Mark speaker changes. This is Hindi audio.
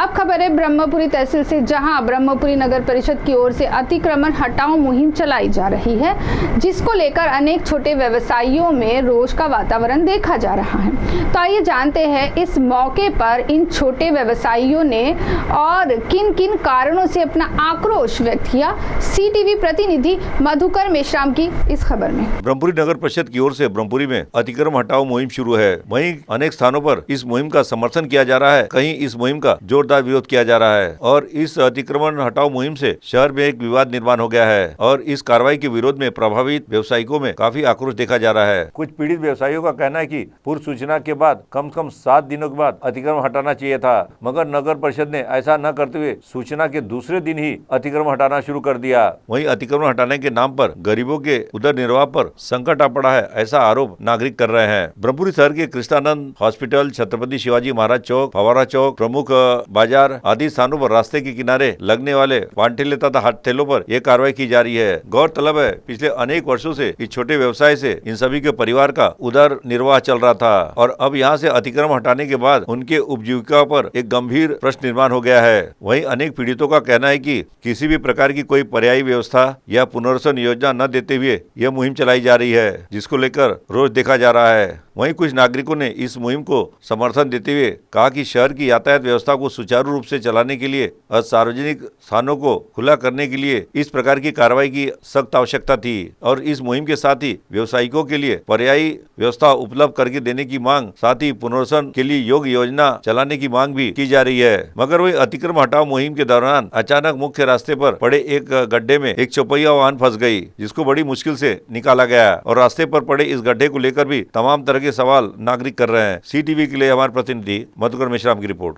Speaker 1: अब खबर है ब्रह्मपुरी तहसील से, जहां ब्रह्मपुरी नगर परिषद की ओर से अतिक्रमण हटाओ मुहिम चलाई जा रही है, जिसको लेकर अनेक छोटे व्यवसायियों में रोष का वातावरण देखा जा रहा है। तो आइए जानते हैं इस मौके पर इन छोटे व्यवसायियों ने और किन किन कारणों से अपना आक्रोश व्यक्त किया। CTV प्रतिनिधि मधुकर मेश्राम की इस खबर में।
Speaker 2: ब्रह्मपुरी नगर परिषद की ओर से ब्रह्मपुरी में अतिक्रमण हटाओ मुहिम शुरू है। वहीं अनेक स्थानों पर इस मुहिम का समर्थन किया जा रहा है, कहीं इस मुहिम का जोरदार विरोध किया जा रहा है और इस अतिक्रमण हटाओ मुहिम से शहर में एक विवाद निर्माण हो गया है और इस कार्रवाई के विरोध में प्रभावित व्यवसायियों में काफी आक्रोश देखा जा रहा है। कुछ पीड़ित व्यवसायियों का कहना है कि पूर्व सूचना के बाद कम से कम 7 दिनों के बाद अतिक्रमण हटाना चाहिए था, मगर नगर परिषद ने ऐसा न करते हुए सूचना के दूसरे दिन ही अतिक्रमण हटाना शुरू कर दिया। वहीं अतिक्रमण हटाने के नाम पर गरीबों के उदर निर्वाह पर संकट आ पड़ा है, ऐसा आरोप नागरिक कर रहे हैं। ब्रह्मपुरी शहर के कृष्णानंद हॉस्पिटल, छत्रपति शिवाजी महाराज चौक, फवारा चौक, प्रमुख बाजार आदि स्थानों पर रास्ते के किनारे लगने वाले पान ठेले तथा हाथ ठेलों पर यह कार्रवाई की जा रही है। गौरतलब है, पिछले अनेक वर्षों से इस छोटे व्यवसाय से इन सभी के परिवार का उदर निर्वाह चल रहा था और अब यहाँ से अतिक्रमण हटाने के बाद उनके उपजीविका पर एक गंभीर प्रश्न निर्माण हो गया है। वहीं अनेक पीड़ितों का कहना है कि किसी भी प्रकार की कोई पर्यायी व्यवस्था या पुनर्वसन योजना न देते हुए यह मुहिम चलाई जा रही है, जिसको लेकर रोष देखा जा रहा है। वहीं कुछ नागरिकों ने इस मुहिम को समर्थन देते हुए कहा कि शहर की यातायात व्यवस्था को सुचारू रूप से चलाने के लिए और सार्वजनिक स्थानों को खुला करने के लिए इस प्रकार की कार्रवाई की सख्त आवश्यकता थी और इस मुहिम के साथ ही व्यवसायिकों के लिए पर्यायी व्यवस्था उपलब्ध करके देने की मांग, साथ ही पुनर्वसन के लिए योग्य योजना चलाने की मांग भी की जा रही है। मगर वही अतिक्रमण हटाओ मुहिम के दौरान अचानक मुख्य रास्ते पर पड़े एक गड्ढे में एक चौपहिया वाहन फंस गई, जिसको बड़ी मुश्किल से निकाला गया और रास्ते पर पड़े इस गड्ढे को लेकर भी तमाम तरह के सवाल नागरिक कर रहे हैं। CTV के लिए हमारे प्रतिनिधि मधुकर मेश्राम की रिपोर्ट।